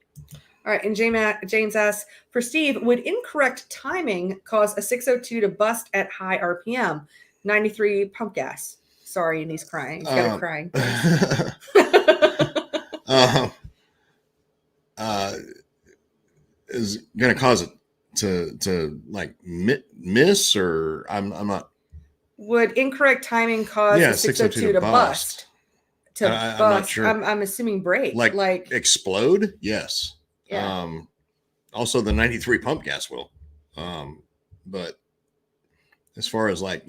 Speaker 2: All right, and James asks, for Steve, would incorrect timing cause a 602 to bust at high RPM? 93 pump gas. Sorry, and he's crying. He's got crying.
Speaker 1: Is going to cause it to like miss, or I'm not.
Speaker 2: Would incorrect timing cause a 602 to bust? I'm not sure. I'm assuming break.
Speaker 1: Like explode? Yes.
Speaker 2: Yeah.
Speaker 1: Also, the 93 pump gas will. But as far as like,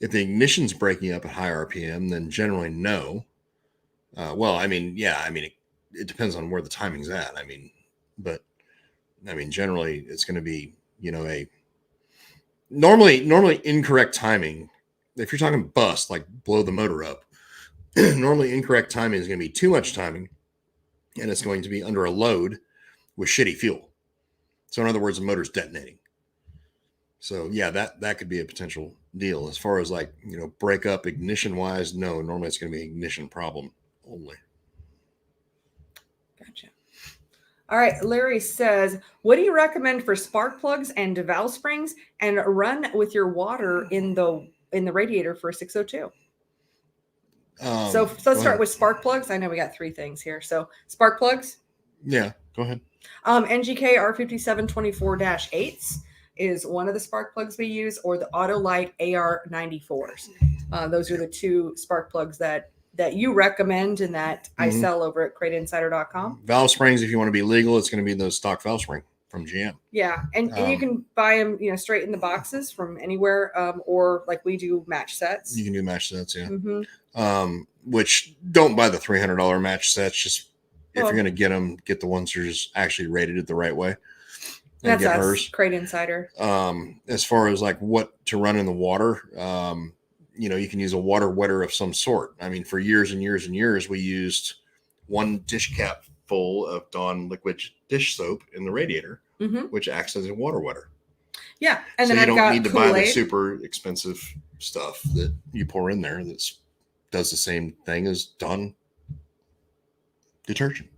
Speaker 1: if the ignition's breaking up at high RPM, then generally no. It depends on where the timing's at. Generally it's going to be, a normally incorrect timing. If you're talking bust, like blow the motor up, normally incorrect timing is going to be too much timing, and it's going to be under a load with shitty fuel. So in other words, the motor's detonating. So yeah, that could be a potential deal. As far as like, break up ignition wise, no, normally it's going to be an ignition problem only.
Speaker 2: Gotcha. All right. Larry says, what do you recommend for spark plugs and valve springs, and run with your water in the radiator for a 602? So let's start with spark plugs. I know we got 3 things here. So spark plugs.
Speaker 1: Yeah, go ahead.
Speaker 2: NGK R5724-8s is one of the spark plugs we use, or the Autolite AR94s. Those are the 2 spark plugs that you recommend and that I sell over at CrateInsider.com.
Speaker 1: Valve springs, if you want to be legal, it's going to be the stock valve spring from GM.
Speaker 2: Yeah, and you can buy them, straight in the boxes from anywhere, or like we do, match sets.
Speaker 1: You can do match sets, yeah. Mm-hmm. Which don't buy the $300 match sets. Just if you're going to get them, get the ones that are just actually rated the right way.
Speaker 2: That's us, hers. Crate Insider.
Speaker 1: As far as like what to run in the water, you can use a water wetter of some sort. For years and years and years, we used 1 dish cap full of Dawn liquid dish soap in the radiator, which acts as a water wetter.
Speaker 2: Yeah, and
Speaker 1: so
Speaker 2: then
Speaker 1: you don't need to buy the super expensive stuff that you pour in there that does the same thing as Dawn detergent.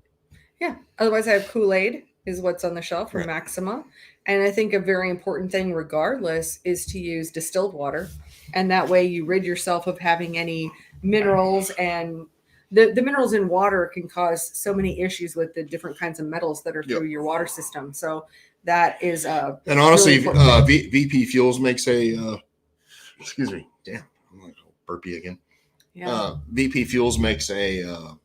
Speaker 2: Yeah. Otherwise, I have Kool-Aid is what's on the shelf from Maxima. And I think a very important thing regardless is to use distilled water. And that way you rid yourself of having any minerals, and the minerals in water can cause so many issues with the different kinds of metals that are through your water system. So that is
Speaker 1: and honestly, really VP Fuels makes a excuse me, damn, I'm like burpee again. Yeah. VP Fuels makes a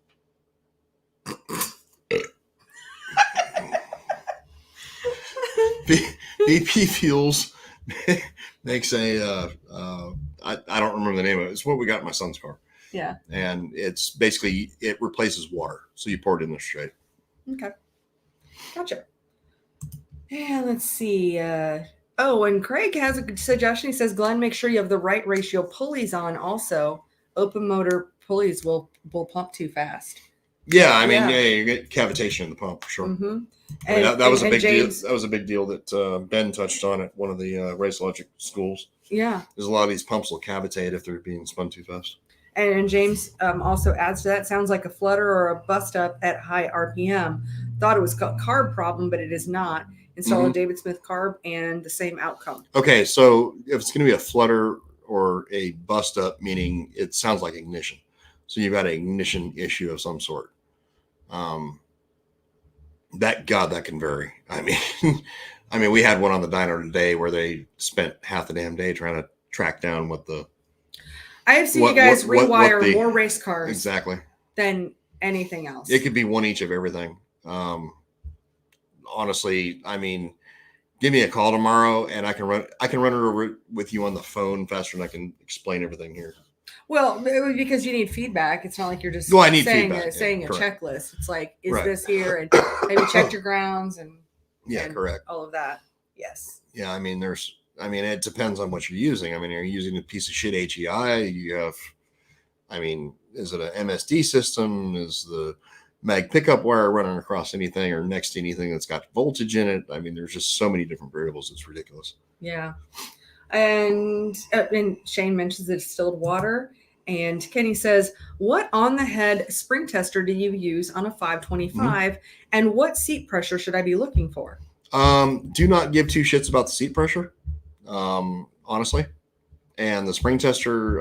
Speaker 1: VP Fuels makes a I don't remember the name of it. It's what we got in my son's car.
Speaker 2: Yeah.
Speaker 1: And it's basically, it replaces water. So you pour it in there straight.
Speaker 2: Okay. Gotcha. Yeah, let's see. And Craig has a good suggestion. He says, Glenn, make sure you have the right ratio pulleys on also. Open motor pulleys will pump too fast.
Speaker 1: Yeah, I mean, yeah, you get cavitation in the pump for sure.
Speaker 2: Mm-hmm.
Speaker 1: I mean, that was a big deal. That was a big deal that Ben touched on at one of the race logic schools.
Speaker 2: Yeah,
Speaker 1: there's a lot of these pumps will cavitate if they're being spun too fast.
Speaker 2: And James also adds to that, sounds like a flutter or a bust up at high RPM. Thought it was a carb problem, but it is not. Install a David Smith carb and the same outcome.
Speaker 1: Okay, so if it's going to be a flutter or a bust up, meaning it sounds like ignition. So you've got an ignition issue of some sort. That can vary. I mean, we had one on the dyno today where they spent half the damn day trying to track down what the.
Speaker 2: I have seen you guys rewire more race cars
Speaker 1: exactly
Speaker 2: than anything else.
Speaker 1: It could be one each of everything. Honestly, I mean, give me a call tomorrow and I can run it over with you on the phone faster than I can explain everything here.
Speaker 2: Well, because you need feedback. It's not like you're just saying a checklist. It's like, is this here? And maybe check your grounds and
Speaker 1: correct.
Speaker 2: All of that. Yes.
Speaker 1: Yeah, I mean, it depends on what you're using. I mean, are you using a piece of shit HEI? You have, I mean, is it an MSD system? Is the mag pickup wire running across anything or next to anything that's got voltage in it? I mean, there's just so many different variables. It's ridiculous. Yeah.
Speaker 2: And Shane mentions the distilled water. And Kenny says, what on the head spring tester do you use on a 525? And what seat pressure should I be looking for?
Speaker 1: Do not give two shits about the seat pressure. Honestly. And the spring tester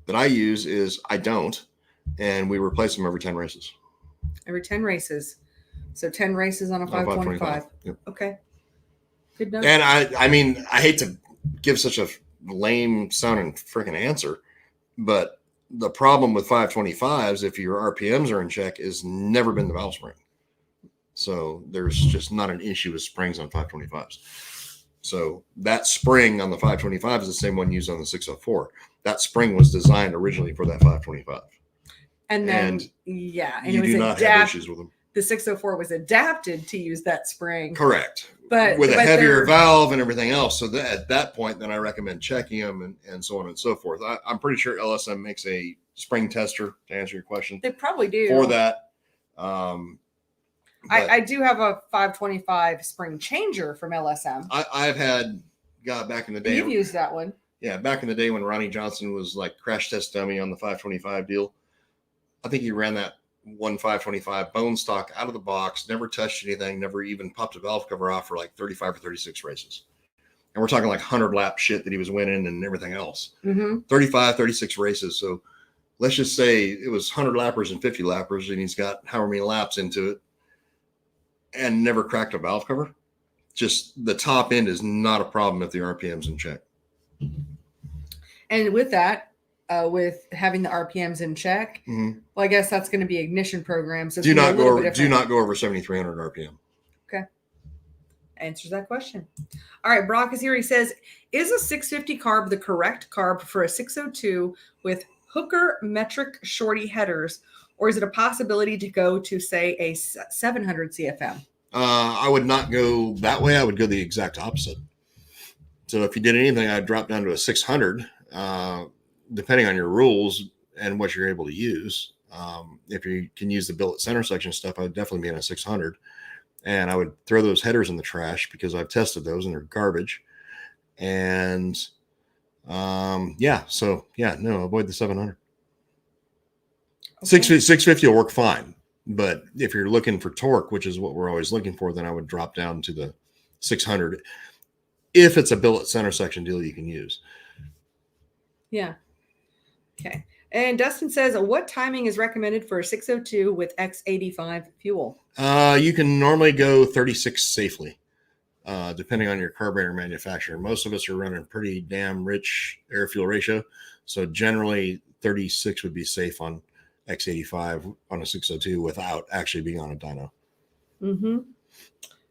Speaker 1: that I use is I don't. And we replace them every 10 races.
Speaker 2: Every 10 races. So 10 races on a 525.
Speaker 1: Yep.
Speaker 2: Okay. Good enough.
Speaker 1: And I mean, I hate to give such a lame sounding freaking answer, but the problem with 525s, if your RPMs are in check, is never been the valve spring. So there's just not an issue with springs on 525s. So that spring on the 525 is the same one used on the 604. That spring was designed originally for that 525.
Speaker 2: And then, and
Speaker 1: you do not have issues with them.
Speaker 2: The 604 was adapted to use that spring.
Speaker 1: Correct. But with a heavier valve and everything else. So that at that point, then I recommend checking them and so on and so forth. I'm pretty sure LSM makes a spring tester, to answer your question.
Speaker 2: They probably do.
Speaker 1: For that.
Speaker 2: I do have a 525 spring changer from LSM.
Speaker 1: I've had, back in the day.
Speaker 2: You've used that one.
Speaker 1: Yeah, back in the day when Ronnie Johnson was like crash test dummy on the 525 deal. I think he ran that 525 bone stock out of the box, never touched anything, never even popped a valve cover off for like 35 or 36 races. And we're talking like 100 lap shit that he was winning and everything else. 35, 36 races. So let's just say it was 100 lappers and 50 lappers, and he's got however many laps into it and never cracked a valve cover. Just the top end is not a problem if the RPM's in check.
Speaker 2: And with that, with having the RPMs in check, well, I guess that's going to be ignition program. So
Speaker 1: do not go over 7,300 RPM.
Speaker 2: Okay, answers that question. All right, Brock is here. He says, "Is a 650 carb the correct carb for a 602 with hooker metric shorty headers, or is it a possibility to go to say a 700 CFM?"
Speaker 1: I would not go that way. I would go the exact opposite. So if you did anything, I'd drop down to a 600. Depending on your rules and what you're able to use. If you can use the billet center section stuff, I would definitely be in a 600. And I would throw those headers in the trash because I've tested those and they're garbage. And avoid the 700. Okay. 650 will work fine. But if you're looking for torque, which is what we're always looking for, then I would drop down to the 600. If it's a billet center section deal you can use.
Speaker 2: Yeah. Okay. And Dustin says, what timing is recommended for a 602 with X85 fuel?
Speaker 1: You can normally go 36 safely, depending on your carburetor manufacturer. Most of us are running pretty damn rich air fuel ratio. So generally 36 would be safe on X85 on a 602 without actually being on a dyno.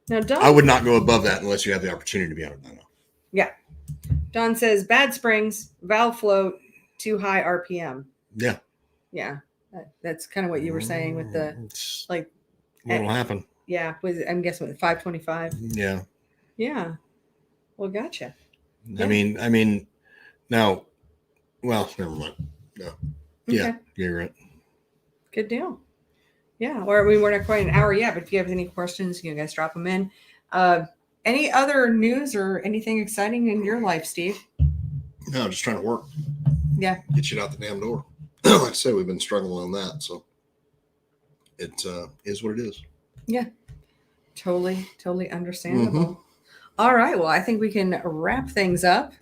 Speaker 2: Now, Don,
Speaker 1: I would not go above that unless you have the opportunity to be on a dyno.
Speaker 2: Yeah. Don says, bad springs, valve float, too high RPM.
Speaker 1: Yeah.
Speaker 2: Yeah. That's kind of what you were saying with the, like.
Speaker 1: What'll happen?
Speaker 2: Yeah. I'm guessing with 525.
Speaker 1: Yeah.
Speaker 2: Yeah. Well, gotcha.
Speaker 1: I mean, now, well, never mind. No. Yeah.
Speaker 2: Okay.
Speaker 1: You're right.
Speaker 2: Good deal. Yeah. Or we're not quite an hour yet, but if you have any questions, you guys drop them in. Any other news or anything exciting in your life, Steve?
Speaker 1: No, just trying to work.
Speaker 2: Yeah.
Speaker 1: Get shit out the damn door. Like I said, we've been struggling on that. So it is what it is.
Speaker 2: Yeah. Totally understandable. Mm-hmm. All right. Well, I think we can wrap things up.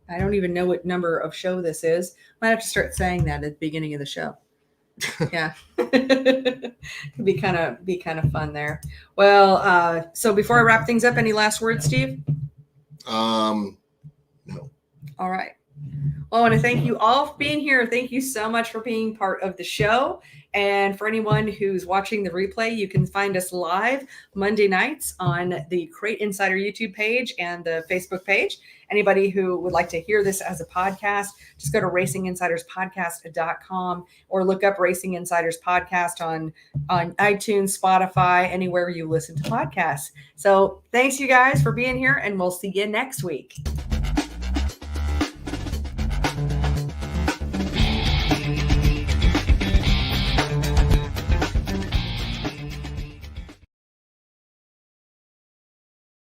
Speaker 2: I don't even know what number of show this is. Might have to start saying that at the beginning of the show. Yeah. be kind of fun there. Well, so before I wrap things up, any last words, Steve?
Speaker 1: No.
Speaker 2: All right. Well, I want to thank you all for being here. Thank you so much for being part of the show. And for anyone who's watching the replay, you can find us live Monday nights on the Crate Insider YouTube page and the Facebook page. Anybody who would like to hear this as a podcast, just go to RacingInsidersPodcast.com or look up Racing Insiders Podcast on iTunes, Spotify, anywhere you listen to podcasts. So thanks, you guys, for being here, and we'll see you next week.